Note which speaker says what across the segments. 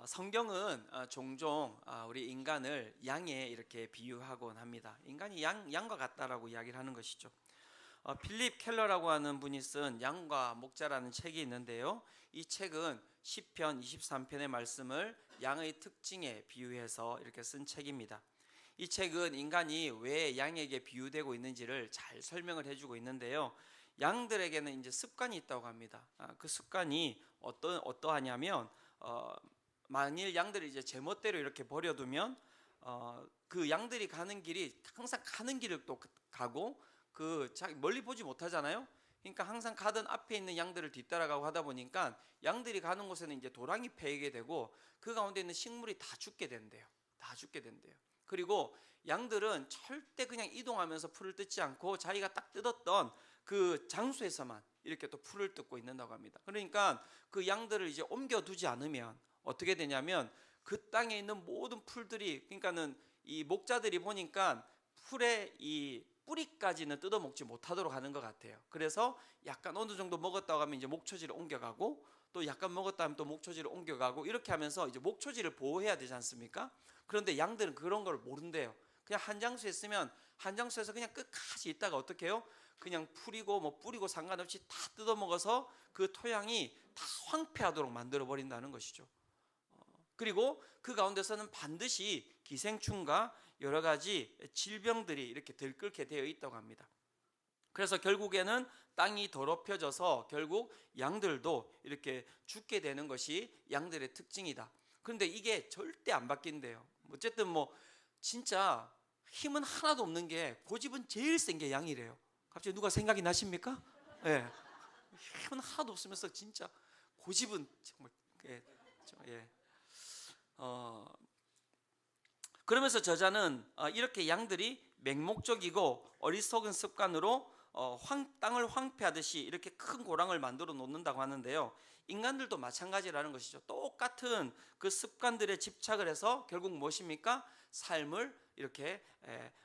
Speaker 1: 성경은 종종 우리 인간을 양에 이렇게 비유하곤 합니다. 인간이 양과 같다라고 이야기를 하는 것이죠. 필립 켈러라고 하는 분이 쓴 양과 목자라는 책이 있는데요. 이 책은 시편 23편의 말씀을 양의 특징에 비유해서 이렇게 쓴 책입니다. 이 책은 인간이 왜 양에게 비유되고 있는지를 잘 설명을 해주고 있는데요. 양들에게는 이제 습관이 있다고 합니다. 그 습관이 어떠하냐면 만일 양들을 이제 제멋대로 이렇게 버려두면 그 양들이 가는 길이 항상 가는 길을 또 가고 멀리 보지 못하잖아요. 그러니까 항상 가던 앞에 있는 양들을 뒤따라가고 하다 보니까 양들이 가는 곳에는 이제 도랑이 패이게 되고 그 가운데 있는 식물이 다 죽게 된대요. 다 죽게 된대요. 그리고 양들은 절대 그냥 이동하면서 풀을 뜯지 않고 자기가 딱 뜯었던 그 장소에서만 이렇게 또 풀을 뜯고 있는다고 합니다. 그러니까 그 양들을 이제 옮겨두지 않으면 어떻게 되냐면 그 땅에 있는 모든 풀들이, 그러니까는 이 목자들이 보니까 풀의 이 뿌리까지는 뜯어먹지 못하도록 하는 것 같아요. 그래서 약간 어느 정도 먹었다고 하면 이제 목초지를 옮겨가고, 또 약간 먹었다 하면 또 목초지를 옮겨가고, 이렇게 하면서 이제 목초지를 보호해야 되지 않습니까? 그런데 양들은 그런 걸 모른대요. 그냥 한 장소에 있으면 한 장소에서 그냥 끝까지 있다가 어떻게 해요? 그냥 풀이고 뭐 뿌리고 상관없이 다 뜯어먹어서 그 토양이 다 황폐하도록 만들어 버린다는 것이죠. 그리고 그 가운데서는 반드시 기생충과 여러 가지 질병들이 이렇게 들끓게 되어 있다고 합니다. 그래서 결국에는 땅이 더럽혀져서 결국 양들도 이렇게 죽게 되는 것이 양들의 특징이다. 그런데 이게 절대 안 바뀐대요. 어쨌든 뭐 진짜 힘은 하나도 없는 게, 고집은 제일 센 게 양이래요. 갑자기 누가 생각이 나십니까? 예. 힘은 하나도 없으면서 진짜 고집은 정말 예. 그러면서 저자는 이렇게 양들이 맹목적이고 어리석은 습관으로 땅을 황폐하듯이 이렇게 큰 고랑을 만들어 놓는다고 하는데요. 인간들도 마찬가지라는 것이죠. 똑같은 그 습관들에 집착을 해서 결국 무엇입니까? 삶을 이렇게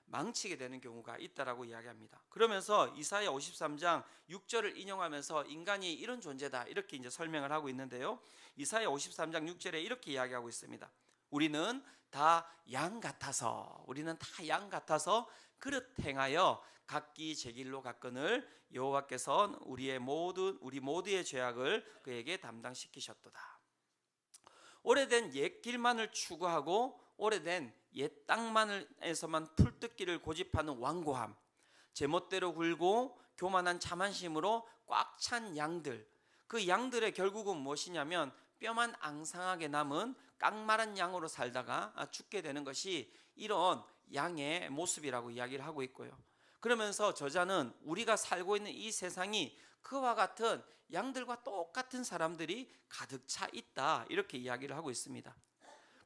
Speaker 1: 망치게 되는 경우가 있다라고 이야기합니다. 그러면서 이사야 53장 6절을 인용하면서 인간이 이런 존재다 이렇게 이제 설명을 하고 있는데요. 이사야 53장 6절에 이렇게 이야기하고 있습니다. 우리는 다 양 같아서 그릇 행하여 각기 제 길로 갔거늘 여호와께서 우리 모두의 죄악을 그에게 담당시키셨도다. 오래된 옛 길만을 추구하고 오래된 옛 땅만에서만 풀뜯기를 고집하는 완고함, 제멋대로 굴고 교만한 자만심으로 꽉 찬 양들, 그 양들의 결국은 무엇이냐면 뼈만 앙상하게 남은 깡마른 양으로 살다가 죽게 되는 것이 이런 양의 모습이라고 이야기를 하고 있고요. 그러면서 저자는 우리가 살고 있는 이 세상이 그와 같은 양들과 똑같은 사람들이 가득 차 있다 이렇게 이야기를 하고 있습니다.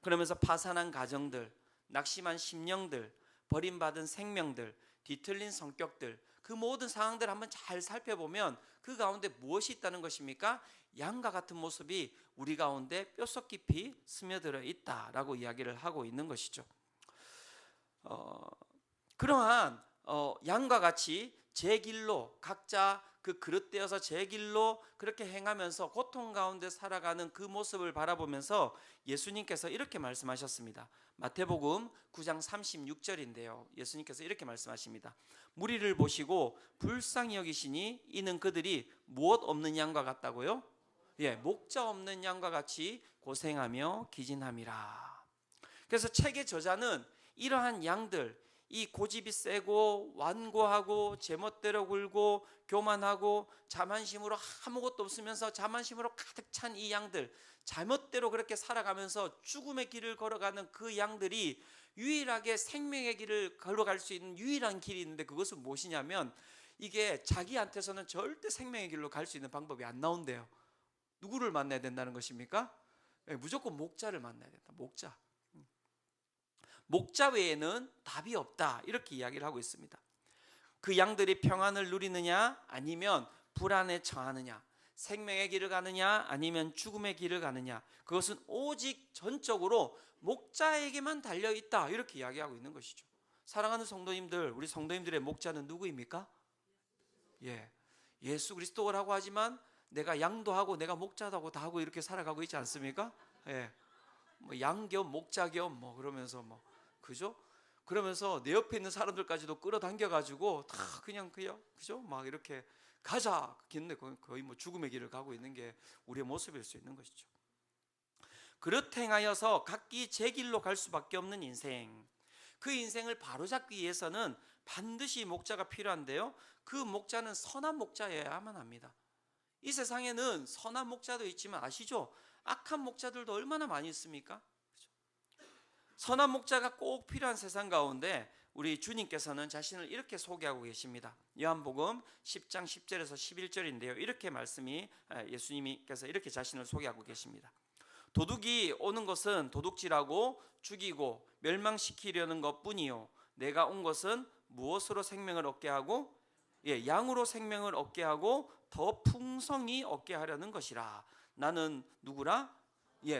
Speaker 1: 그러면서 파산한 가정들, 낙심한 심령들, 버림받은 생명들, 뒤틀린 성격들, 그 모든 상황들을 한번 잘 살펴보면 그 가운데 무엇이 있다는 것입니까? 양과 같은 모습이 우리 가운데 뼛속 깊이 스며들어 있다라고 이야기를 하고 있는 것이죠. 그러한 양과 같이 제 길로 각자 그 그릇되어서 제 길로 그렇게 행하면서 고통 가운데 살아가는 그 모습을 바라보면서 예수님께서 이렇게 말씀하셨습니다. 마태복음 9장 36절인데요. 예수님께서 이렇게 말씀하십니다. 무리를 보시고 불쌍히 여기시니 이는 그들이 무엇 없는 양과 같다고요? 예, 목자 없는 양과 같이 고생하며 기진함이라. 그래서 책의 저자는 이러한 양들, 이 고집이 세고 완고하고 제멋대로 굴고 교만하고 자만심으로 아무것도 없으면서 자만심으로 가득 찬 이 양들, 잘못대로 그렇게 살아가면서 죽음의 길을 걸어가는 그 양들이 유일하게 생명의 길을 걸어갈 수 있는 유일한 길이 있는데, 그것은 무엇이냐면 이게 자기한테서는 절대 생명의 길로 갈 수 있는 방법이 안 나온대요. 누구를 만나야 된다는 것입니까? 무조건 목자를 만나야 된다. 목자 외에는 답이 없다 이렇게 이야기를 하고 있습니다. 그 양들이 평안을 누리느냐 아니면 불안에 처하느냐, 생명의 길을 가느냐 아니면 죽음의 길을 가느냐, 그것은 오직 전적으로 목자에게만 달려있다 이렇게 이야기하고 있는 것이죠. 사랑하는 성도님들, 우리 성도님들의 목자는 누구입니까? 예수 그리스도라고 하지만 내가 양도 하고 내가 목자도 하고 다 하고 이렇게 살아가고 있지 않습니까? 뭐 양겸 목자겸 뭐 그러면서 뭐 그죠? 그러면서 내 옆에 있는 사람들까지도 끌어당겨 가지고 다 그냥 그죠? 막 이렇게 가자. 근데 거의 뭐 죽음의 길을 가고 있는 게 우리의 모습일 수 있는 것이죠. 그렇게 행하여서 각기 제 길로 갈 수밖에 없는 인생. 그 인생을 바로잡기 위해서는 반드시 목자가 필요한데요. 그 목자는 선한 목자여야만 합니다. 이 세상에는 선한 목자도 있지만 아시죠? 악한 목자들도 얼마나 많이 있습니까? 그렇죠? 선한 목자가 꼭 필요한 세상 가운데 우리 주님께서는 자신을 이렇게 소개하고 계십니다. 요한복음 10장 10절에서 11절인데요. 이렇게 말씀이 예수님께서 이렇게 자신을 소개하고 계십니다. 도둑이 오는 것은 도둑질하고 죽이고 멸망시키려는 것뿐이요 내가 온 것은 무엇으로 생명을 얻게 하고 양으로 생명을 얻게 하고 더 풍성히 얻게 하려는 것이라. 나는 누구라?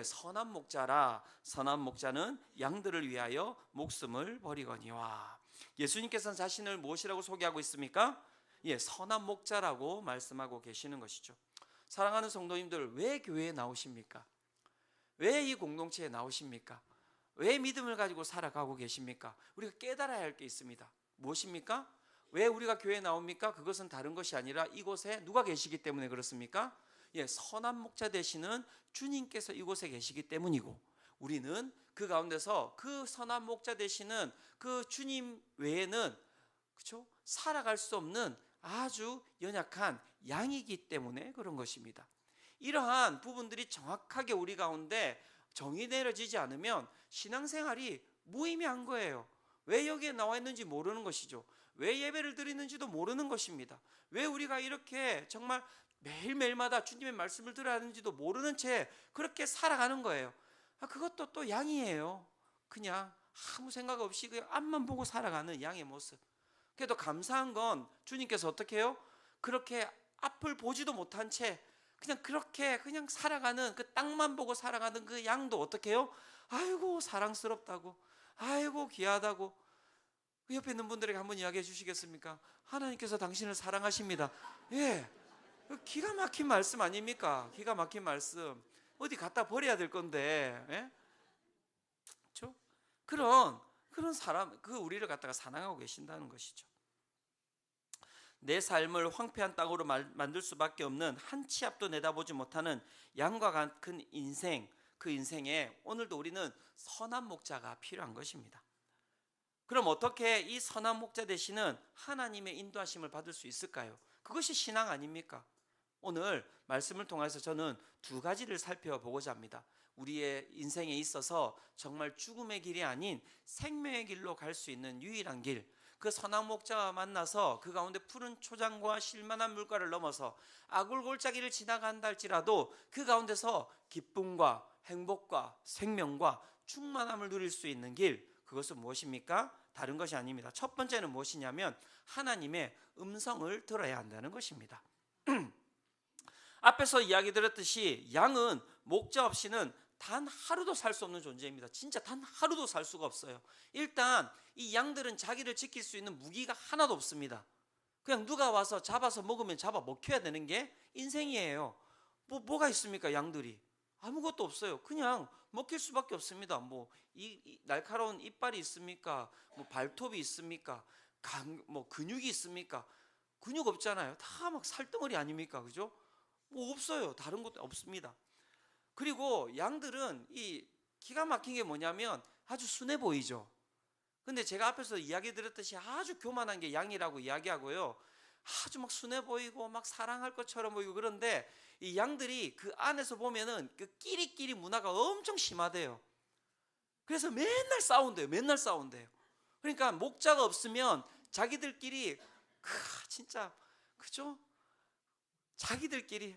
Speaker 1: 선한 목자라. 선한 목자는 양들을 위하여 목숨을 버리거니와. 예수님께서는 자신을 무엇이라고 소개하고 있습니까? 선한 목자라고 말씀하고 계시는 것이죠. 사랑하는 성도님들, 왜 교회에 나오십니까? 왜 이 공동체에 나오십니까? 왜 믿음을 가지고 살아가고 계십니까? 우리가 깨달아야 할 게 있습니다. 무엇입니까? 왜 우리가 교회에 나옵니까? 그것은 다른 것이 아니라 이곳에 누가 계시기 때문에 그렇습니까? 선한 목자 되시는 주님께서 이곳에 계시기 때문이고, 우리는 그 가운데서 그 선한 목자 되시는 그 주님 외에는 그렇죠? 살아갈 수 없는 아주 연약한 양이기 때문에 그런 것입니다. 이러한 부분들이 정확하게 우리 가운데 정의 내려지지 않으면 신앙생활이 무의미한 거예요. 왜 여기에 나와 있는지 모르는 것이죠. 왜 예배를 드리는지도 모르는 것입니다. 왜 우리가 이렇게 정말 매일매일마다 주님의 말씀을 들어야 하는지도 모르는 채 그렇게 살아가는 거예요. 그것도 또 양이에요. 그냥 아무 생각 없이 그냥 앞만 보고 살아가는 양의 모습. 그래도 감사한 건 주님께서 어떻게 해요? 그렇게 앞을 보지도 못한 채 그냥 그렇게 그냥 살아가는 그 땅만 보고 살아가는 그 양도 어떻게 해요? 아이고 사랑스럽다고, 아이고 귀하다고. 그 옆에 있는 분들에게 한번 이야기해 주시겠습니까? 하나님께서 당신을 사랑하십니다. 기가 막힌 말씀 아닙니까? 기가 막힌 말씀. 어디 갖다 버려야 될 건데, 그렇죠? 그런 사람, 그 우리를 갖다가 사랑하고 계신다는 것이죠. 내 삶을 황폐한 땅으로 만들 수밖에 없는 한 치 앞도 내다보지 못하는 양과 같은 인생, 그 인생에 오늘도 우리는 선한 목자가 필요한 것입니다. 그럼 어떻게 이 선한 목자 되시는 하나님의 인도하심을 받을 수 있을까요? 그것이 신앙 아닙니까? 오늘 말씀을 통해서 저는 두 가지를 살펴보고자 합니다. 우리의 인생에 있어서 정말 죽음의 길이 아닌 생명의 길로 갈 수 있는 유일한 길, 그 선한 목자와 만나서 그 가운데 푸른 초장과 실만한 물가를 넘어서 아굴골짜기를 지나간다 할지라도 그 가운데서 기쁨과 행복과 생명과 충만함을 누릴 수 있는 길, 그것은 무엇입니까? 다른 것이 아닙니다. 첫 번째는 무엇이냐면 하나님의 음성을 들어야 한다는 것입니다. 앞에서 이야기 드렸듯이 양은 목자 없이는 단 하루도 살 수 없는 존재입니다. 진짜 단 하루도 살 수가 없어요. 일단 이 양들은 자기를 지킬 수 있는 무기가 하나도 없습니다. 그냥 누가 와서 잡아서 먹으면 잡아 먹혀야 되는 게 인생이에요. 뭐가 있습니까? 양들이 아무것도 없어요. 그냥 먹힐 수밖에 없습니다. 이 날카로운 이빨이 있습니까? 발톱이 있습니까? 근육이 있습니까? 근육 없잖아요. 다 막 살덩어리 아닙니까? 그죠? 없어요. 다른 것도 없습니다. 그리고 양들은 이 기가 막힌 게 뭐냐면 아주 순해 보이죠. 근데 제가 앞에서 이야기 드렸듯이 아주 교만한 게 양이라고 이야기하고요. 아주 막 순해 보이고 막 사랑할 것처럼 보이고 그런데 이 양들이 그 안에서 보면은 그 끼리끼리 문화가 엄청 심하대요. 그래서 맨날 싸운대요. 맨날 싸운대요. 그러니까 목자가 없으면 자기들끼리 진짜 그죠? 자기들끼리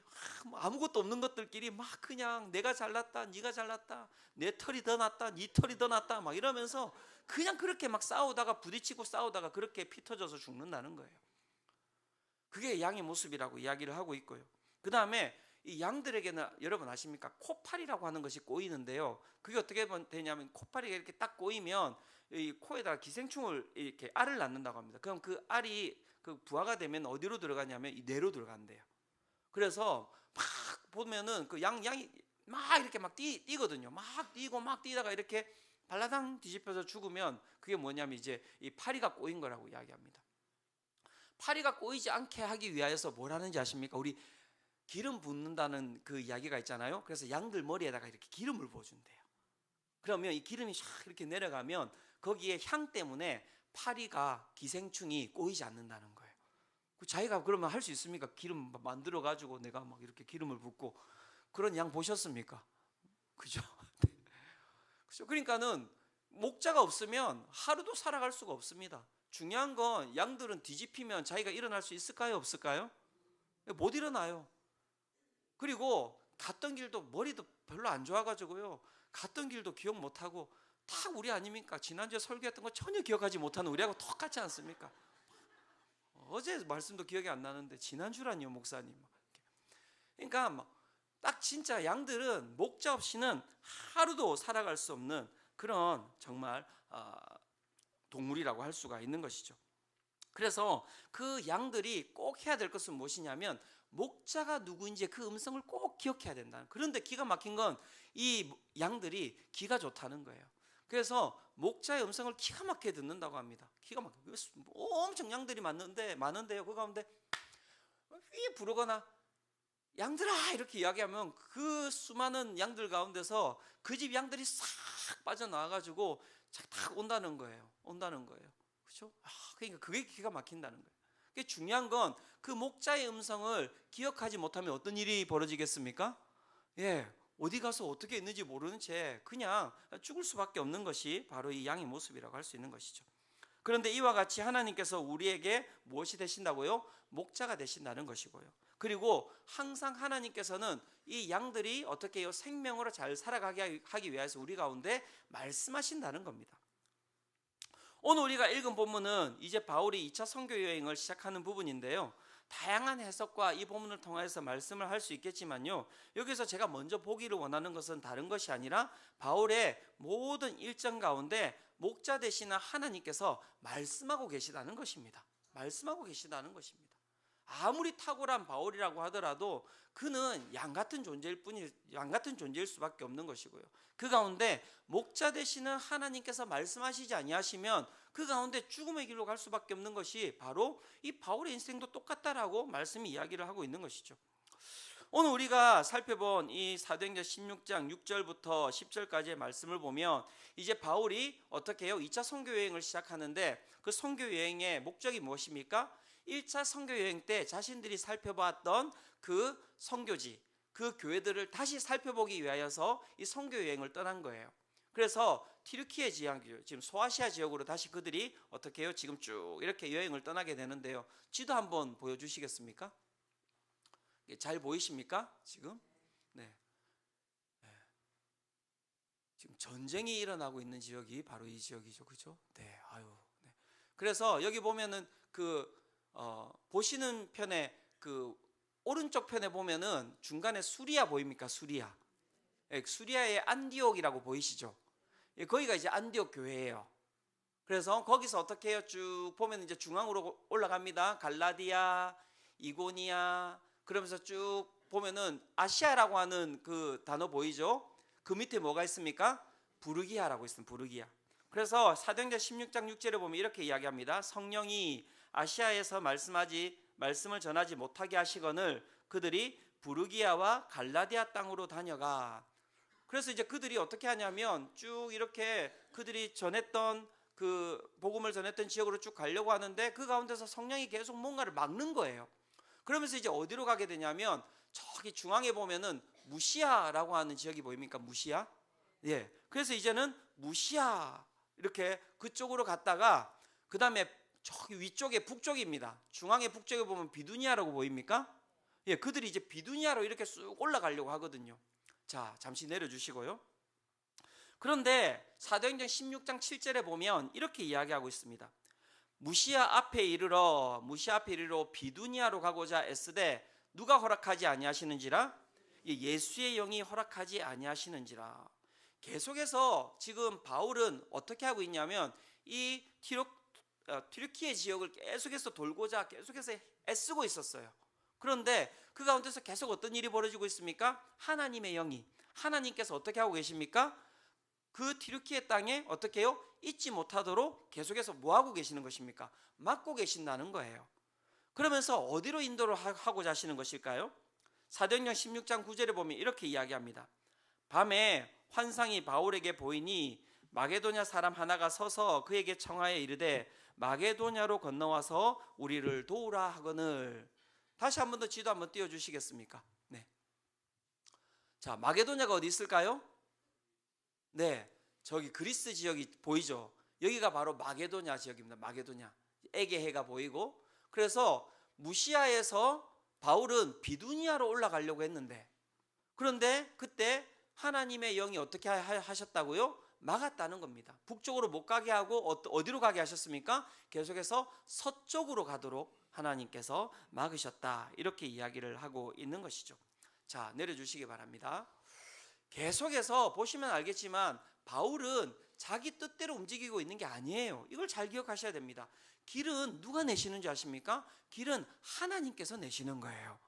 Speaker 1: 아무것도 없는 것들끼리 막 그냥 내가 잘났다, 네가 잘났다, 내 털이 더 낫다, 네 털이 더 낫다 막 이러면서 그냥 그렇게 막 싸우다가 부딪히고 싸우다가 그렇게 피 터져서 죽는다는 거예요. 그게 양의 모습이라고 이야기를 하고 있고요. 그 다음에 이 양들에게는 여러분 아십니까? 코파리라고 하는 것이 꼬이는데요. 그게 어떻게 되냐면 코파리가 이렇게 딱 꼬이면 이 코에다가 기생충을 이렇게 알을 낳는다고 합니다. 그럼 그 알이 그 부화가 되면 어디로 들어가냐면 이 뇌로 들어간대요. 그래서 막 보면은 그 양이 막 이렇게 막 뛰거든요. 막 뛰고 막 뛰다가 이렇게 발라당 뒤집혀서 죽으면 그게 뭐냐면 이제 이 파리가 꼬인 거라고 이야기합니다. 파리가 꼬이지 않게 하기 위하여서 뭘 하는지 아십니까? 우리 기름 붓는다는 그 이야기가 있잖아요. 그래서 양들 머리에다가 이렇게 기름을 부어준대요. 그러면 이 기름이 샥 이렇게 내려가면 거기에 향 때문에 파리가 기생충이 꼬이지 않는다는 거예요. 자기가 그러면 할 수 있습니까? 기름 만들어 가지고 내가 막 이렇게 기름을 붓고 그런 양 보셨습니까? 그죠? 그죠? 그러니까는 목자가 없으면 하루도 살아갈 수가 없습니다. 중요한 건 양들은 뒤집히면 자기가 일어날 수 있을까요? 없을까요? 못 일어나요. 그리고 갔던 길도 머리도 별로 안 좋아가지고요. 갔던 길도 기억 못하고 다 우리 아닙니까? 지난주에 설교했던 거 전혀 기억하지 못하는 우리하고 똑같지 않습니까? 어제 말씀도 기억이 안 나는데 지난주라니요 목사님. 그러니까 딱 진짜 양들은 목자 없이는 하루도 살아갈 수 없는 그런 정말 동물이라고 할 수가 있는 것이죠. 그래서 그 양들이 꼭 해야 될 것은 무엇이냐면 목자가 누구인지 그 음성을 꼭 기억해야 된다. 그런데 기가 막힌 건 이 양들이 귀가 좋다는 거예요. 그래서 목자의 음성을 기가 막히게 듣는다고 합니다. 기가 막히게 엄청 양들이 많은데요. 그 가운데 휘 부르거나 양들아 이렇게 이야기하면 그 수많은 양들 가운데서 그 집 양들이 싹 빠져나와가지고 딱 온다는 거예요. 그렇죠? 그러니까 그게 기가 막힌다는 거예요. 그게 중요한 건 그 목자의 음성을 기억하지 못하면 어떤 일이 벌어지겠습니까? 어디 가서 어떻게 있는지 모르는 채 그냥 죽을 수밖에 없는 것이 바로 이 양의 모습이라고 할 수 있는 것이죠. 그런데 이와 같이 하나님께서 우리에게 무엇이 되신다고요? 목자가 되신다는 것이고요. 그리고 항상 하나님께서는 이 양들이 어떻게 해요? 생명으로 잘 살아가게 하기 위해서 우리 가운데 말씀하신다는 겁니다. 오늘 우리가 읽은 본문은 이제 바울이 2차 선교 여행을 시작하는 부분인데요. 다양한 해석과 이 본문을 통해서 말씀을 할 수 있겠지만요. 여기서 제가 먼저 보기를 원하는 것은 다른 것이 아니라 바울의 모든 일정 가운데 목자 되시는 하나님께서 말씀하고 계시다는 것입니다. 아무리 탁월한 바울이라고 하더라도 그는 양 같은 존재일 수밖에 없는 것이고요. 그 가운데 목자 되시는 하나님께서 말씀하시지 아니하시면 그 가운데 죽음의 길로 갈 수밖에 없는 것이 바로 이 바울의 인생도 똑같다라고 말씀이 이야기를 하고 있는 것이죠. 오늘 우리가 살펴본 이 사도행전 16장 6절부터 10절까지의 말씀을 보면 이제 바울이 어떻게 해요? 2차 선교 여행을 시작하는데 그 선교 여행의 목적이 무엇입니까? 1차 선교 여행 때 자신들이 살펴봤던 그 선교지, 그 교회들을 다시 살펴보기 위하여서 이 선교 여행을 떠난 거예요. 그래서 튀르키예 지역, 지금 소아시아 지역으로 다시 그들이 어떻게 해요? 지금 쭉 이렇게 여행을 떠나게 되는데요. 지도 한번 보여주시겠습니까? 잘 보이십니까? 지금? 네. 지금 전쟁이 일어나고 있는 지역이 바로 이 지역이죠, 그죠? 네, 네. 그래서 여기 보면은 보시는 편에 오른쪽 편에 보면은 중간에 수리아 보입니까? 수리아. 수리아의 안디옥이라고 보이시죠? 거기가 이제 안디옥 교회예요. 그래서 거기서 어떻게 해요? 쭉 보면 이제 중앙으로 올라갑니다. 갈라디아, 이고니아, 그러면서 쭉 보면은 아시아라고 하는 그 단어 보이죠? 그 밑에 뭐가 있습니까? 부르기아라고 있습니다. 부르기아. 그래서 사도행전 16장 6절에 보면 이렇게 이야기합니다. 성령이 아시아에서 말씀을 전하지 못하게 하시거늘 그들이 부르기아와 갈라디아 땅으로 다녀가. 그래서 이제 그들이 어떻게 하냐면 쭉 이렇게 그들이 전했던 그 복음을 전했던 지역으로 쭉 가려고 하는데 그 가운데서 성령이 계속 뭔가를 막는 거예요. 그러면서 이제 어디로 가게 되냐면 저기 중앙에 보면은 무시아라고 하는 지역이 보입니까? 무시아? 그래서 이제는 무시아 이렇게 그쪽으로 갔다가 그 다음에 저기 위쪽에 북쪽입니다. 중앙의 북쪽에 보면 비두니아라고 보입니까? 그들이 이제 비두니아로 이렇게 쑥 올라가려고 하거든요. 자, 잠시 내려주시고요. 그런데 사도행전 16장 7절에 보면 이렇게 이야기하고 있습니다. 무시아 앞에 이르러 비두니아로 가고자 애쓰되 누가 허락하지 아니하시는지라? 예수의 영이 허락하지 아니하시는지라. 계속해서 지금 바울은 어떻게 하고 있냐면 이 튀르키예 지역을 계속해서 돌고자 계속해서 애쓰고 있었어요. 그런데 그 가운데서 계속 어떤 일이 벌어지고 있습니까? 하나님의 영이, 하나님께서 어떻게 하고 계십니까? 그 튀르키예 땅에 어떻게 해요? 잊지 못하도록 계속해서 뭐 하고 계시는 것입니까? 막고 계신다는 거예요. 그러면서 어디로 인도를 하고자 하시는 것일까요? 사도행전 16장 9절에 보면 이렇게 이야기합니다. 밤에 환상이 바울에게 보이니 마게도냐 사람 하나가 서서 그에게 청하여 이르되 마게도냐로 건너와서 우리를 도우라 하거늘. 다시 한 번 더 지도 한번 띄워주시겠습니까? 네. 자, 마게도냐가 어디 있을까요? 네, 저기 그리스 지역이 보이죠? 여기가 바로 마게도냐 지역입니다. 마게도냐. 에게해가 보이고, 그래서 무시아에서 바울은 비두니아로 올라가려고 했는데, 그런데 그때 하나님의 영이 어떻게 하셨다고요? 막았다는 겁니다. 북쪽으로 못 가게 하고 어디로 가게 하셨습니까? 계속해서 서쪽으로 가도록 하나님께서 막으셨다, 이렇게 이야기를 하고 있는 것이죠. 자, 내려주시기 바랍니다. 계속해서 보시면 알겠지만 바울은 자기 뜻대로 움직이고 있는 게 아니에요. 이걸 잘 기억하셔야 됩니다. 길은 누가 내시는 줄 아십니까? 길은 하나님께서 내시는 거예요.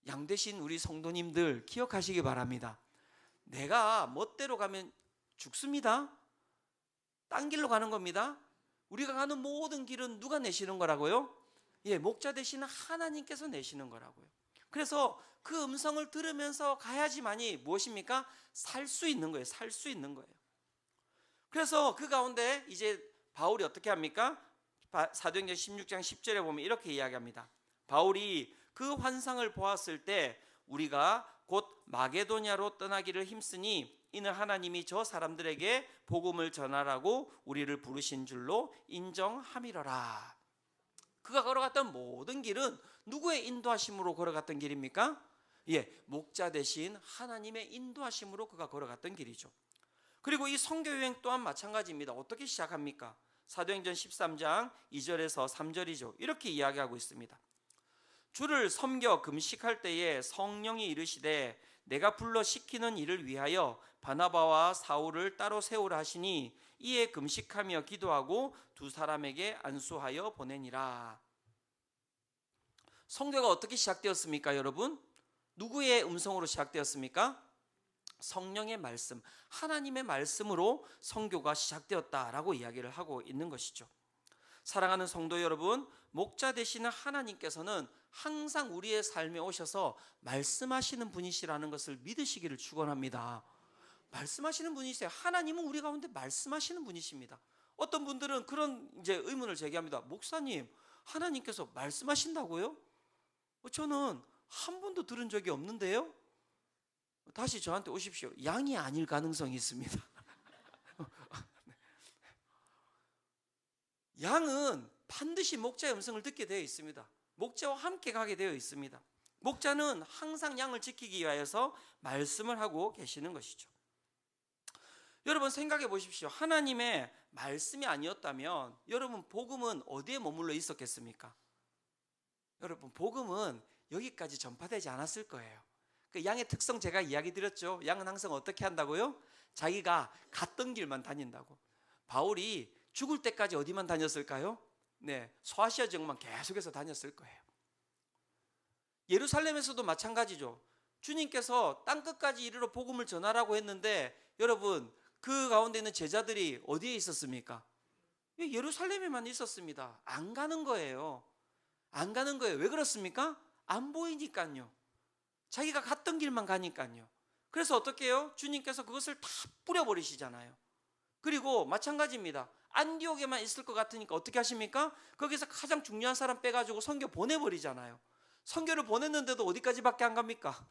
Speaker 1: 양되신 우리 성도님들 기억하시기 바랍니다. 내가 멋대로 가면 죽습니다. 딴 길로 가는 겁니다. 우리가 가는 모든 길은 누가 내시는 거라고요? 예, 목자 되시는 하나님께서 내시는 거라고요. 그래서 그 음성을 들으면서 가야지만이 무엇입니까? 살 수 있는 거예요. 살 수 있는 거예요. 그래서 그 가운데 이제 바울이 어떻게 합니까? 사도행전 16장 10절에 보면 이렇게 이야기합니다. 바울이 그 환상을 보았을 때 우리가 곧 마게도냐로 떠나기를 힘쓰니 이는 하나님이 저 사람들에게 복음을 전하라고 우리를 부르신 줄로 인정함이러라. 그가 걸어갔던 모든 길은 누구의 인도하심으로 걸어갔던 길입니까? 예, 목자 되신 하나님의 인도하심으로 그가 걸어갔던 길이죠. 그리고 이 선교여행 또한 마찬가지입니다. 어떻게 시작합니까? 사도행전 13장 2절에서 3절이죠. 이렇게 이야기하고 있습니다. 주를 섬겨 금식할 때에 성령이 이르시되 내가 불러 시키는 일을 위하여 바나바와 사울을 따로 세우라 하시니 이에 금식하며 기도하고 두 사람에게 안수하여 보내니라. 선교가 어떻게 시작되었습니까, 여러분? 누구의 음성으로 시작되었습니까? 성령의 말씀, 하나님의 말씀으로 선교가 시작되었다라고 이야기를 하고 있는 것이죠. 사랑하는 성도 여러분, 목자 되시는 하나님께서는 항상 우리의 삶에 오셔서 말씀하시는 분이시라는 것을 믿으시기를 축원합니다. 말씀하시는 분이세요. 하나님은 우리 가운데 말씀하시는 분이십니다. 어떤 분들은 그런 이제 의문을 제기합니다. 목사님, 하나님께서 말씀하신다고요? 저는 한 번도 들은 적이 없는데요. 다시 저한테 오십시오. 양이 아닐 가능성이 있습니다. 양은 반드시 목자의 음성을 듣게 되어 있습니다. 목자와 함께 가게 되어 있습니다. 목자는 항상 양을 지키기 위하여서 말씀을 하고 계시는 것이죠. 여러분 생각해 보십시오. 하나님의 말씀이 아니었다면 여러분 복음은 어디에 머물러 있었겠습니까? 여러분 복음은 여기까지 전파되지 않았을 거예요. 그 양의 특성 제가 이야기 드렸죠. 양은 항상 어떻게 한다고요? 자기가 갔던 길만 다닌다고. 바울이 죽을 때까지 어디만 다녔을까요? 네, 소아시아 지역만 계속해서 다녔을 거예요. 예루살렘에서도 마찬가지죠. 주님께서 땅끝까지 이르러 복음을 전하라고 했는데 여러분 그 가운데 있는 제자들이 어디에 있었습니까? 예루살렘에만 있었습니다. 안 가는 거예요. 안 가는 거예요. 왜 그렇습니까? 안 보이니까요. 자기가 갔던 길만 가니까요. 그래서 어떻게 해요? 주님께서 그것을 다 뿌려버리시잖아요. 그리고 마찬가지입니다. 안디옥에만 있을 것 같으니까 어떻게 하십니까? 거기서 가장 중요한 사람 빼가지고 선교 보내버리잖아요. 선교를 보냈는데도 어디까지밖에 안 갑니까?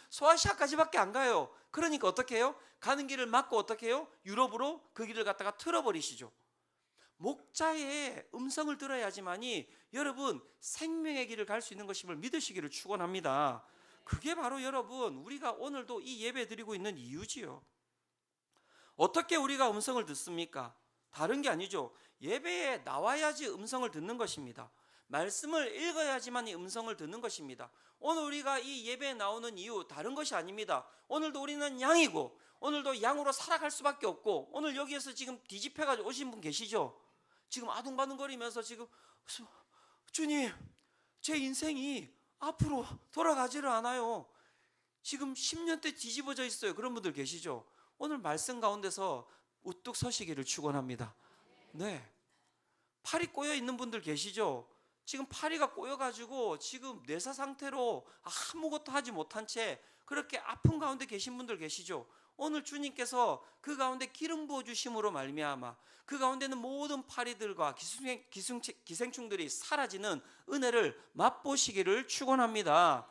Speaker 1: 소아시아까지밖에 안 가요. 그러니까 어떻게 해요? 가는 길을 막고 어떻게 해요? 유럽으로 그 길을 갖다가 틀어버리시죠. 목자의 음성을 들어야지만이 여러분 생명의 길을 갈 수 있는 것임을 믿으시기를 축원합니다. 그게 바로 여러분 우리가 오늘도 이 예배 드리고 있는 이유지요. 어떻게 우리가 음성을 듣습니까? 다른 게 아니죠. 예배에 나와야지 음성을 듣는 것입니다. 말씀을 읽어야지만 이 음성을 듣는 것입니다. 오늘 우리가 이 예배에 나오는 이유 다른 것이 아닙니다. 오늘도 우리는 양이고 오늘도 양으로 살아갈 수밖에 없고 오늘 여기에서 지금 뒤집혀가지고 오신 분 계시죠? 지금 아둥바둥거리면서 지금 주님 제 인생이 앞으로 돌아가지를 않아요. 지금 10년대 뒤집어져 있어요. 그런 분들 계시죠? 오늘 말씀 가운데서 우뚝 서시기를 축원합니다. 네. 팔이 꼬여 있는 분들 계시죠? 지금 팔이가 꼬여가지고 지금 뇌사 상태로 아무것도 하지 못한 채 그렇게 아픈 가운데 계신 분들 계시죠? 오늘 주님께서 그 가운데 기름 부어 주심으로 말미암아 그 가운데는 모든 파리들과 기생충들이 사라지는 은혜를 맛보시기를 축원합니다.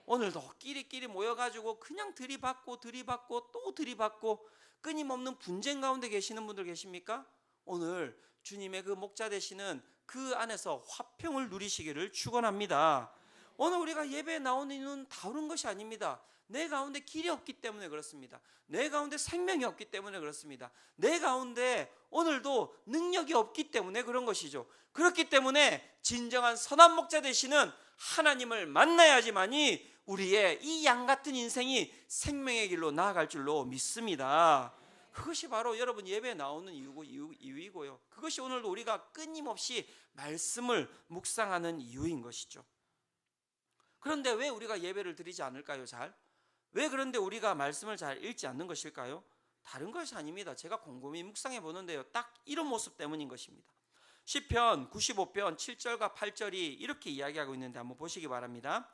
Speaker 1: 오늘도 끼리끼리 모여가지고 그냥 들이받고 또 들이받고 끊임없는 분쟁 가운데 계시는 분들 계십니까? 오늘 주님의 그 목자 되시는 그 안에서 화평을 누리시기를 축원합니다. 오늘 우리가 예배에 나오는 이유는 다른 것이 아닙니다. 내 가운데 길이 없기 때문에 그렇습니다. 내 가운데 생명이 없기 때문에 그렇습니다. 내 가운데 오늘도 능력이 없기 때문에 그런 것이죠. 그렇기 때문에 진정한 선한 목자 되시는 하나님을 만나야지만이 우리의 이 양 같은 인생이 생명의 길로 나아갈 줄로 믿습니다. 그것이 바로 여러분 예배에 나오는 이유이고요. 그것이 오늘도 우리가 끊임없이 말씀을 묵상하는 이유인 것이죠. 그런데 왜 우리가 예배를 드리지 않을까요? 왜 그런데 우리가 말씀을 잘 읽지 않는 것일까요? 다른 것이 아닙니다. 제가 곰곰이 묵상해 보는데요, 딱 이런 모습 때문인 것입니다. 시편 95편 7절과 8절이 이렇게 이야기하고 있는데 한번 보시기 바랍니다.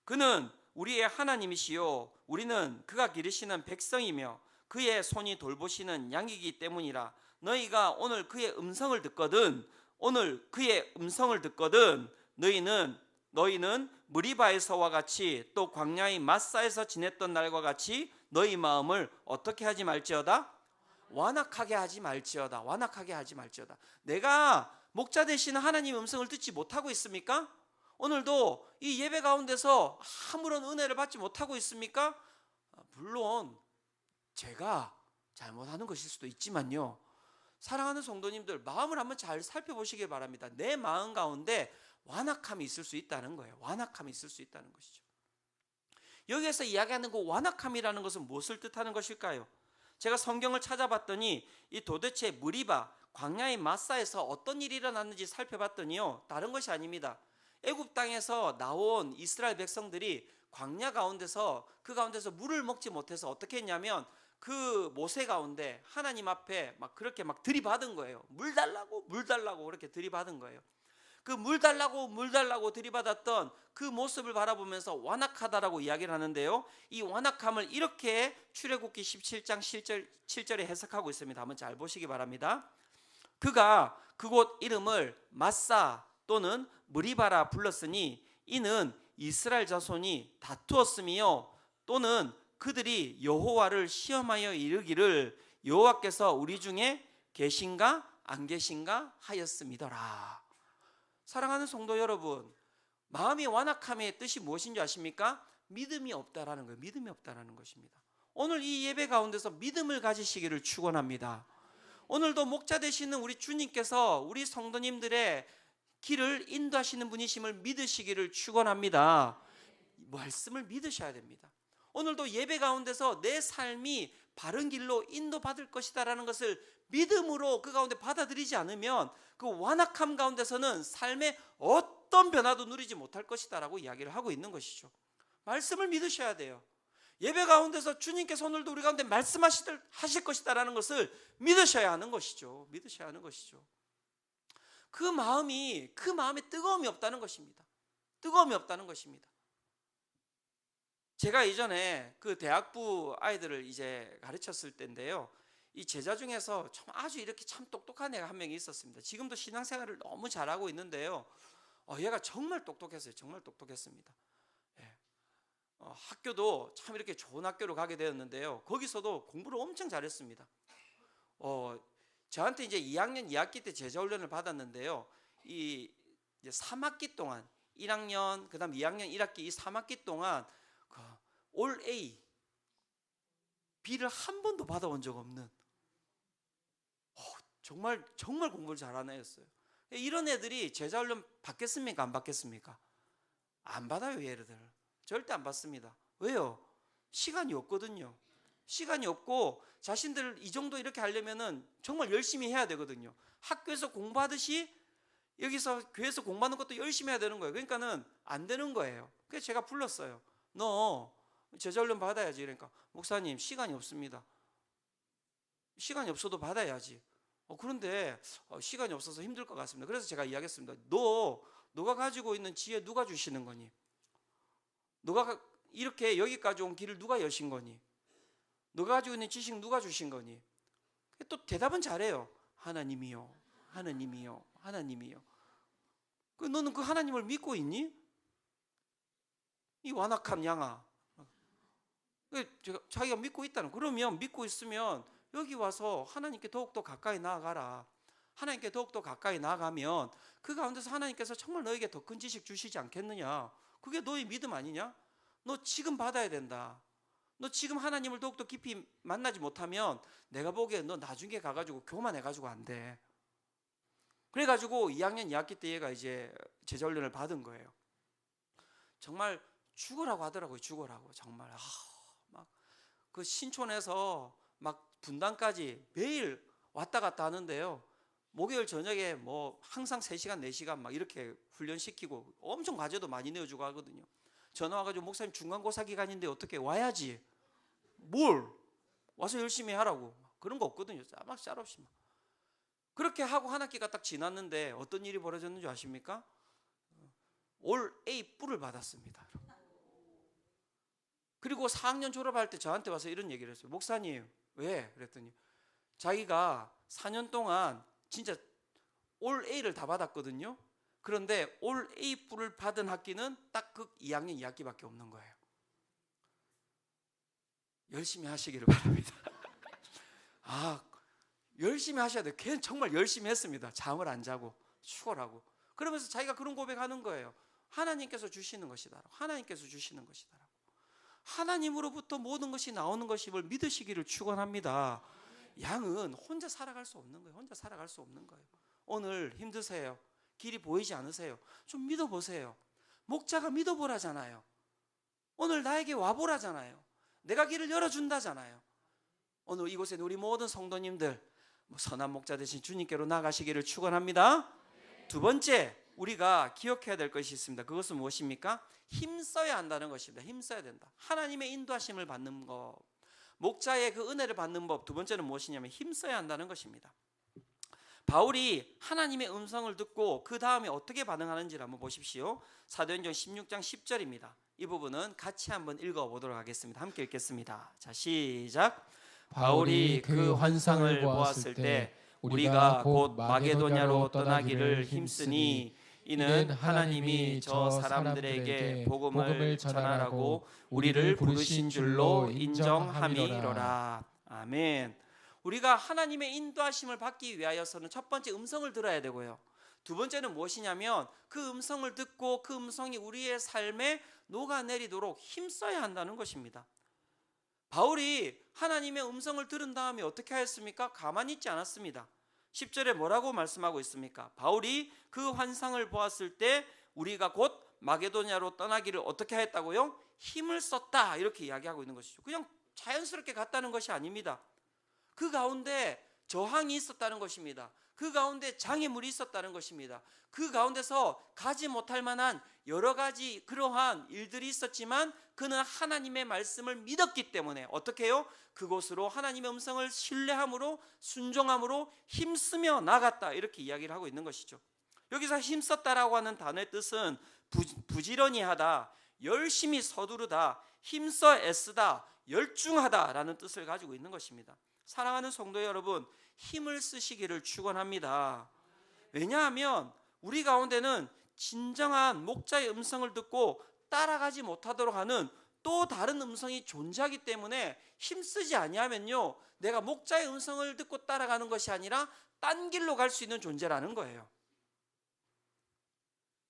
Speaker 1: 그는 우리의 하나님이시요 우리는 그가 기르시는 백성이며 그의 손이 돌보시는 양이기 때문이라. 너희가 오늘 그의 음성을 듣거든 너희는 무리바에서와 같이 또 광야의 마사에서 지냈던 날과 같이 너희 마음을 어떻게 하지 말지어다? 완악하게 하지 말지어다. 내가 목자 되시는 하나님의 음성을 듣지 못하고 있습니까? 오늘도 이 예배 가운데서 아무런 은혜를 받지 못하고 있습니까? 물론 제가 잘못하는 것일 수도 있지만요, 사랑하는 성도님들, 마음을 한번 잘 살펴보시길 바랍니다. 내 마음 가운데 완악함이 있을 수 있다는 거예요. 완악함이 있을 수 있다는 것이죠. 여기에서 이야기하는 그 완악함이라는 것은 무엇을 뜻하는 것일까요? 제가 성경을 찾아봤더니 이 도대체 무리바 광야의 마사에서 어떤 일이 일어났는지 살펴봤더니요, 다른 것이 아닙니다. 애굽 땅에서 나온 이스라엘 백성들이 광야 가운데서 그 가운데서 물을 먹지 못해서 어떻게 했냐면 그 모세 가운데 하나님 앞에 그렇게 들이받은 거예요. 물 달라고 그렇게 들이받은 거예요. 그 물 달라고 들이받았던 그 모습을 바라보면서 완악하다라고 이야기를 하는데요, 이 완악함을 이렇게 출애굽기 17장 7절에 해석하고 있습니다. 한번 잘 보시기 바랍니다. 그가 그곳 이름을 마사 또는 무리바라 불렀으니 이는 이스라엘 자손이 다투었으며 또는 그들이 여호와를 시험하여 이르기를 여호와께서 우리 중에 계신가 안 계신가 하였음이더라. 사랑하는 성도 여러분, 마음이 완악함의 뜻이 무엇인지 아십니까? 믿음이 없다라는 거예요. 믿음이 없다라는 것입니다. 오늘 이 예배 가운데서 믿음을 가지시기를 축원합니다. 오늘도 목자 되시는 우리 주님께서 우리 성도님들의 길을 인도하시는 분이심을 믿으시기를 축원합니다. 말씀을 믿으셔야 됩니다. 오늘도 예배 가운데서 내 삶이 바른 길로 인도받을 것이다라는 것을 믿음으로 그 가운데 받아들이지 않으면 그 완악함 가운데서는 삶의 어떤 변화도 누리지 못할 것이다라고 이야기를 하고 있는 것이죠. 말씀을 믿으셔야 돼요. 예배 가운데서 주님께서 오늘도 우리 가운데 말씀하실 것이다라는 것을 믿으셔야 하는 것이죠. 그 마음에 뜨거움이 없다는 것입니다. 제가 이전에 그 대학부 아이들을 이제 가르쳤을 때인데요, 이 제자 중에서 아주 이렇게 참 똑똑한 애가 한 명이 있었습니다. 지금도 신앙생활을 너무 잘하고 있는데요, 얘가 정말 똑똑했습니다. 학교도 참 이렇게 좋은 학교로 가게 되었는데요, 거기서도 공부를 엄청 잘했습니다. 저한테 이제 2학년 2학기 때 제자 훈련을 받았는데요, 이 이제 3학기 동안 1학년 그다음 2학년 1학기 이 3학기 동안 올 A B를 한 번도 받아본 적 없는 정말 공부를 잘하는 애였어요. 이런 애들이 제자 훈련 받겠습니까? 안 받겠습니까? 안 받아요. 얘네들 절대 안 받습니다. 왜요? 시간이 없거든요. 시간이 없고 자신들 이 정도 이렇게 하려면은 정말 열심히 해야 되거든요. 학교에서 공부하듯이 여기서 교회에서 공부하는 것도 열심히 해야 되는 거예요. 그러니까는 안 되는 거예요. 그래서 제가 불렀어요. 너 제자훈련 받아야지. 그러니까 목사님 시간이 없습니다. 시간이 없어도 받아야지. 그런데 시간이 없어서 힘들 것 같습니다. 그래서 제가 이야기했습니다. 너가 가지고 있는 지혜 누가 주시는 거니? 너가 이렇게 여기까지 온 길을 누가 여신 거니? 너가 가지고 있는 지식 누가 주신 거니? 또 대답은 잘해요. 하나님이요, 하나님이요, 하나님이요. 너는 그 하나님을 믿고 있니? 이 완악한 양아. 자기가 믿고 있다는, 그러면 믿고 있으면 여기 와서 하나님께 더욱더 가까이 나아가라. 하나님께 더욱더 가까이 나아가면 그 가운데서 하나님께서 정말 너에게 더 큰 지식 주시지 않겠느냐. 그게 너의 믿음 아니냐? 너 지금 받아야 된다. 너 지금 하나님을 더욱더 깊이 만나지 못하면 내가 보기에 너 나중에 가가지고 교만해가지고 안 돼. 그래가지고 2학년 2학기 때 얘가 이제 제자훈련을 받은 거예요. 정말 죽으라고 하더라고요. 죽으라고. 정말 막 그 신촌에서 막 분당까지 매일 왔다 갔다 하는데요. 목요일 저녁에 뭐 항상 3시간 4시간 막 이렇게 훈련시키고 엄청 과제도 많이 내어주고 하거든요. 전화 와가지고 목사님 중간고사 기간인데 어떻게 와야지. 뭘 와서 열심히 하라고. 그런 거 없거든요. 막 짤없이 막. 그렇게 하고 한 학기가 딱 지났는데 어떤 일이 벌어졌는지 아십니까? 올 A 뿔을 받았습니다. 그리고 4학년 졸업할 때 저한테 와서 이런 얘기를 했어요. 목사님 왜? 그랬더니 자기가 4년 동안 진짜 올 A를 다 받았거든요. 그런데 올 A 뿔을 받은 학기는 딱 그 2학년 2학기밖에 없는 거예요. 열심히 하시기를 바랍니다. 열심히 하셔야 돼요. 걔는 정말 열심히 했습니다. 잠을 안 자고 추월하고. 그러면서 자기가 그런 고백하는 거예요. 하나님께서 주시는 것이다. 하나님께서 주시는 것이다. 하나님으로부터 모든 것이 나오는 것임을 믿으시기를 축원합니다. 양은 혼자 살아갈 수 없는 거예요. 혼자 살아갈 수 없는 거예요. 오늘 힘드세요. 길이 보이지 않으세요. 좀 믿어보세요. 목자가 믿어보라잖아요. 오늘 나에게 와보라잖아요. 내가 길을 열어준다잖아요. 오늘 이곳에 우리 모든 성도님들 선한 목자 되신 주님께로 나가시기를 축원합니다. 두 번째 우리가 기억해야 될 것이 있습니다. 그것은 무엇입니까? 힘써야 한다는 것입니다. 힘써야 된다. 하나님의 인도하심을 받는 것, 목자의 그 은혜를 받는 법. 두 번째는 무엇이냐면 힘써야 한다는 것입니다. 바울이 하나님의 음성을 듣고 그 다음에 어떻게 반응하는지를 한번 보십시오. 사도행전 16장 10절입니다. 이 부분은 같이 한번 읽어보도록 하겠습니다. 함께 읽겠습니다. 자, 시작. 바울이 그 환상을 보았을 때 우리가 곧 마게도냐로 떠나기를 힘쓰니 이는 하나님이 저 사람들에게 복음을 전하라고 우리를 부르신 줄로 인정함이로라. 아멘. 우리가 하나님의 인도하심을 받기 위하여서는 첫 번째 음성을 들어야 되고요. 두 번째는 무엇이냐면 그 음성을 듣고 그 음성이 우리의 삶에 녹아내리도록 힘써야 한다는 것입니다. 바울이 하나님의 음성을 들은 다음에 어떻게 하였습니까? 가만히 있지 않았습니다. 10절에 뭐라고 말씀하고 있습니까? 바울이 그 환상을 보았을 때 우리가 곧 마게도냐로 떠나기를 어떻게 했다고요? 힘을 썼다, 이렇게 이야기하고 있는 것이죠. 그냥 자연스럽게 갔다는 것이 아닙니다. 그 가운데 저항이 있었다는 것입니다. 그 가운데 장애물이 있었다는 것입니다. 그 가운데서 가지 못할 만한 여러 가지 그러한 일들이 있었지만 그는 하나님의 말씀을 믿었기 때문에 어떻게 해요? 그곳으로 하나님의 음성을 신뢰함으로 순종함으로 힘쓰며 나갔다, 이렇게 이야기를 하고 있는 것이죠. 여기서 힘썼다라고 하는 단어의 뜻은 부지런히 하다, 열심히 서두르다, 힘써 애쓰다, 열중하다라는 뜻을 가지고 있는 것입니다. 사랑하는 성도 여러분, 힘을 쓰시기를 축원합니다. 왜냐하면 우리 가운데는 진정한 목자의 음성을 듣고 따라가지 못하도록 하는 또 다른 음성이 존재하기 때문에 힘쓰지 아니하면요, 내가 목자의 음성을 듣고 따라가는 것이 아니라 딴 길로 갈 수 있는 존재라는 거예요.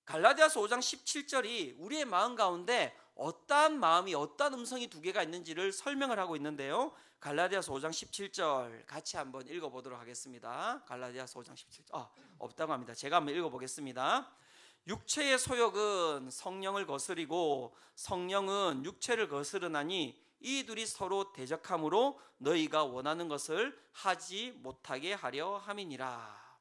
Speaker 1: 갈라디아서 5장 17절이 우리의 마음 가운데 어떠한 마음이, 어떠한 음성이 두 개가 있는지를 설명을 하고 있는데요. 갈라디아서 5장 17절 같이 한번 읽어보도록 하겠습니다. 갈라디아서 5장 17절. 없다고 합니다. 제가 한번 읽어보겠습니다. 육체의 소욕은 성령을 거스리고 성령은 육체를 거스르나니 이 둘이 서로 대적함으로 너희가 원하는 것을 하지 못하게 하려 함이니라.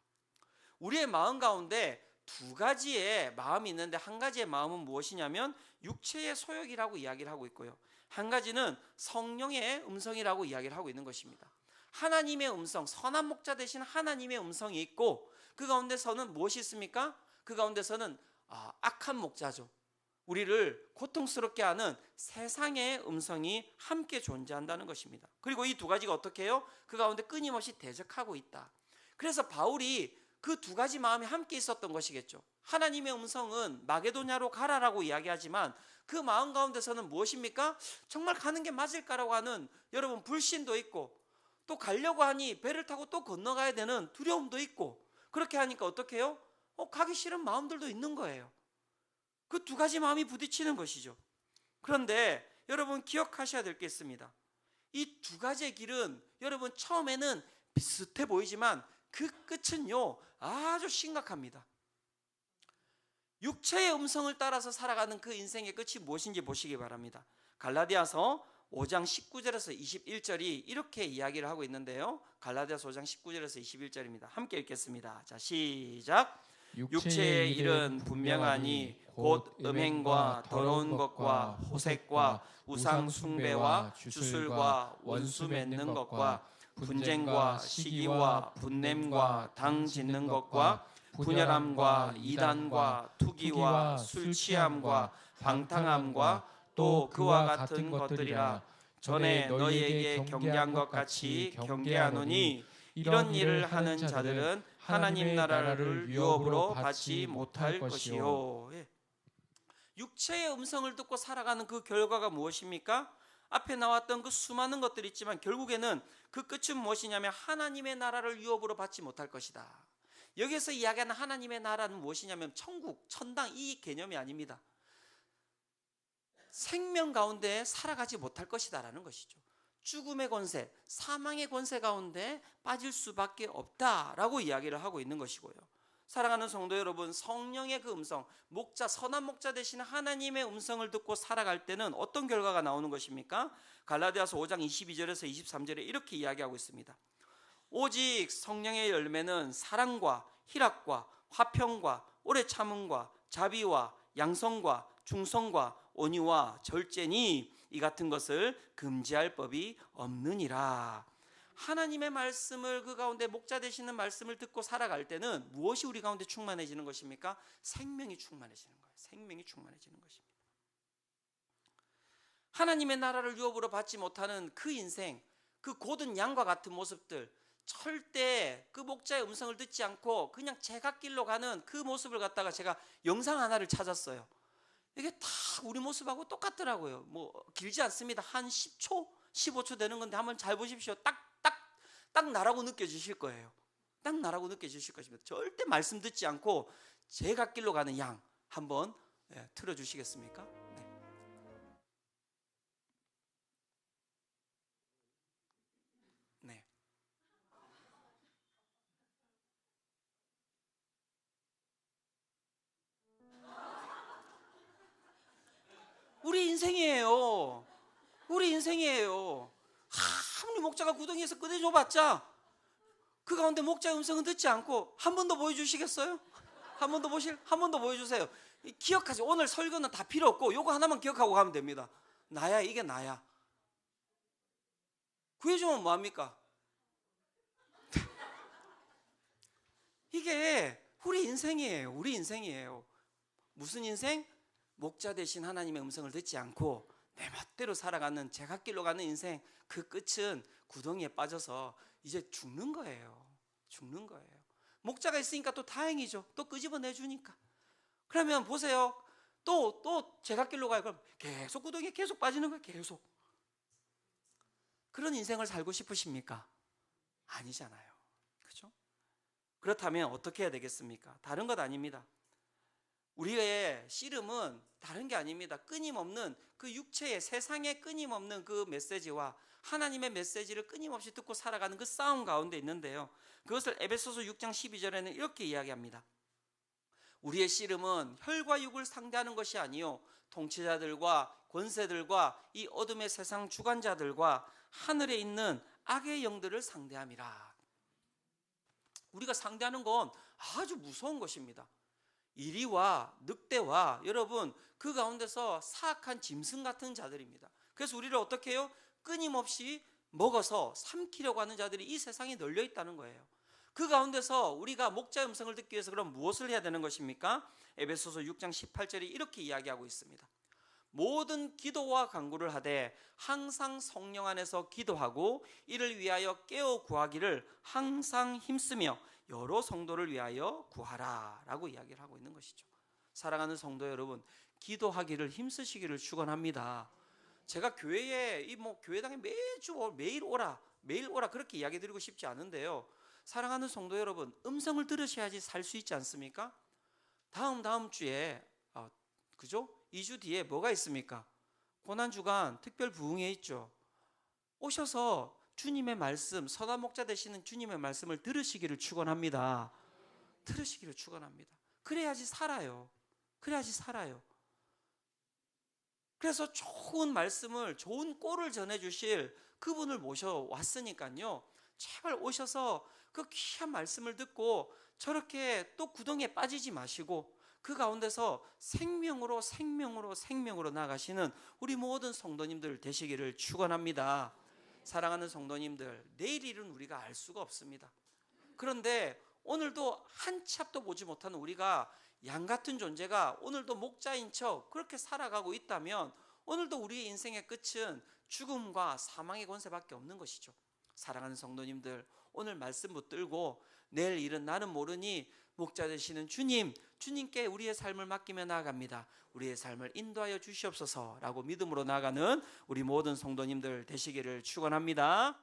Speaker 1: 우리의 마음 가운데 두 가지의 마음이 있는데 한 가지의 마음은 무엇이냐면 육체의 소욕이라고 이야기를 하고 있고요. 한 가지는 성령의 음성이라고 이야기를 하고 있는 것입니다. 하나님의 음성, 선한 목자 되신 하나님의 음성이 있고 그 가운데서는 무엇이 있습니까? 그 가운데서는 악한 목자죠. 우리를 고통스럽게 하는 세상의 음성이 함께 존재한다는 것입니다. 그리고 이 두 가지가 어떻게 해요? 그 가운데 끊임없이 대적하고 있다. 그래서 바울이 그 두 가지 마음이 함께 있었던 것이겠죠. 하나님의 음성은 마게도냐로 가라라고 이야기하지만 그 마음 가운데서는 무엇입니까? 정말 가는 게 맞을까라고 하는 여러분 불신도 있고 또 가려고 하니 배를 타고 또 건너가야 되는 두려움도 있고 그렇게 하니까 어떻게 해요? 가기 싫은 마음들도 있는 거예요. 그 두 가지 마음이 부딪히는 것이죠. 그런데 여러분 기억하셔야 될 게 있습니다. 이 두 가지의 길은 여러분 처음에는 비슷해 보이지만 그 끝은요 아주 심각합니다. 육체의 음성을 따라서 살아가는 그 인생의 끝이 무엇인지 보시기 바랍니다. 갈라디아서 5장 19절에서 21절이 이렇게 이야기를 하고 있는데요. 갈라디아서 5장 19절에서 21절입니다. 함께 읽겠습니다. 자, 시작. 육체의 일은 분명하니 곧 음행과 더러운 것과 호색과 우상 숭배와 주술과 원수 맺는 것과 분쟁과 시기와 분냄과 당 짓는 것과 분열함과 이단과 투기와 술 취함과 방탕함과 또 그와 같은 것들이라. 전에 너희에게 경계한 것 같이 경계하노니 이런 일을 하는 자들은 하나님 나라를 유업으로 받지 못할 것이요. 육체의 음성을 듣고 살아가는 그 결과가 무엇입니까? 앞에 나왔던 그 수많은 것들이 있지만 결국에는 그 끝은 무엇이냐면 하나님의 나라를 유업으로 받지 못할 것이다. 여기서 이야기하는 하나님의 나라는 무엇이냐면 천국, 천당 이 개념이 아닙니다. 생명 가운데 살아가지 못할 것이다라는 것이죠. 죽음의 권세, 사망의 권세 가운데 빠질 수밖에 없다라고 이야기를 하고 있는 것이고요. 사랑하는 성도 여러분, 성령의 그 음성, 목자, 선한 목자 되시는 하나님의 음성을 듣고 살아갈 때는 어떤 결과가 나오는 것입니까? 갈라디아서 5장 22절에서 23절에 이렇게 이야기하고 있습니다. 오직 성령의 열매는 사랑과 희락과 화평과 오래 참음과 자비와 양성과 충성과 온유와 절제니 이 같은 것을 금지할 법이 없느니라. 하나님의 말씀을 그 가운데 목자 되시는 말씀을 듣고 살아갈 때는 무엇이 우리 가운데 충만해지는 것입니까? 생명이 충만해지는 거예요. 생명이 충만해지는 것입니다. 하나님의 나라를 유업으로 받지 못하는 그 인생, 그 고든 양과 같은 모습들, 절대 그 목자의 음성을 듣지 않고 그냥 제갓길로 가는 그 모습을 갖다가 제가 영상 하나를 찾았어요. 이게 다 우리 모습하고 똑같더라고요. 뭐 길지 않습니다. 한 10초, 15초 되는 건데 한번 잘 보십시오. 딱 나라고 느껴지실 거예요. 딱 나라고 느껴지실 것입니다. 절대 말씀 듣지 않고 제갓길로 가는 양 한번 틀어주시겠습니까? 네. 네. 우리 인생이에요. 우리 인생이에요. 아무리 목자가 구덩이에서 꺼내줘봤자 그 가운데 목자의 음성은 듣지 않고 한 번 더 보여주시겠어요? 한 번 더 보여주세요. 기억하세요. 오늘 설교는 다 필요 없고 요거 하나만 기억하고 가면 됩니다. 나야, 이게 나야. 구해주면 뭐합니까? 이게 우리 인생이에요. 우리 인생이에요. 무슨 인생? 목자 되신 하나님의 음성을 듣지 않고 내 멋대로 살아가는 제갓길로 가는 인생, 그 끝은 구덩이에 빠져서 이제 죽는 거예요. 죽는 거예요. 목자가 있으니까 또 다행이죠. 또 끄집어내 주니까. 그러면 보세요. 또 제갓길로 가요. 그럼 계속 구덩이에 계속 빠지는 거예요. 계속. 그런 인생을 살고 싶으십니까? 아니잖아요. 그렇죠? 그렇다면 어떻게 해야 되겠습니까? 다른 것 아닙니다. 우리의 씨름은 다른 게 아닙니다. 끊임없는 그 육체의 세상에 끊임없는 그 메시지와 하나님의 메시지를 끊임없이 듣고 살아가는 그 싸움 가운데 있는데요. 그것을 에베소서 6장 12절에는 이렇게 이야기합니다. 우리의 씨름은 혈과 육을 상대하는 것이 아니요 통치자들과 권세들과 이 어둠의 세상 주관자들과 하늘에 있는 악의 영들을 상대함이라. 우리가 상대하는 건 아주 무서운 것입니다. 이리와 늑대와 여러분 그 가운데서 사악한 짐승 같은 자들입니다. 그래서 우리를 어떻게 해요? 끊임없이 먹어서 삼키려고 하는 자들이 이 세상에 널려 있다는 거예요. 그 가운데서 우리가 목자의 음성을 듣기 위해서 그럼 무엇을 해야 되는 것입니까? 에베소서 6장 18절이 이렇게 이야기하고 있습니다. 모든 기도와 간구를 하되 항상 성령 안에서 기도하고 이를 위하여 깨어 구하기를 항상 힘쓰며 여러 성도를 위하여 구하라 라고 이야기를 하고 있는 것이죠. 사랑하는 성도 여러분, 기도하기를 힘쓰시기를 축원합니다. 제가 교회에 교회당에 매일 오라 그렇게 이야기 드리고 싶지 않은데요. 사랑하는 성도 여러분, 음성을 들으셔야지 살 수 있지 않습니까? 다음 주에 그죠? 2주 뒤에 뭐가 있습니까? 고난주간 특별 부흥회 있죠. 오셔서 주님의 말씀, 서다 목자 되시는 주님의 말씀을 들으시기를 축원합니다. 들으시기를 축원합니다. 그래야지 살아요. 그래야지 살아요. 그래서 좋은 말씀을, 좋은 꼴을 전해주실 그분을 모셔왔으니까요. 제발 오셔서 그 귀한 말씀을 듣고 저렇게 또 구덩이에 빠지지 마시고 그 가운데서 생명으로 나가시는 우리 모든 성도님들 되시기를 축원합니다. 사랑하는 성도님들, 내일 일은 우리가 알 수가 없습니다. 그런데 오늘도 한 치 앞도 보지 못하는 우리가 양 같은 존재가 오늘도 목자인 척 그렇게 살아가고 있다면 오늘도 우리의 인생의 끝은 죽음과 사망의 권세밖에 없는 것이죠. 사랑하는 성도님들, 오늘 말씀 붙들고 내일 일은 나는 모르니 목자 되시는 주님께 우리의 삶을 맡기며 나아갑니다. 우리의 삶을 인도하여 주시옵소서라고 믿음으로 나아가는 우리 모든 성도님들 되시기를 축원합니다.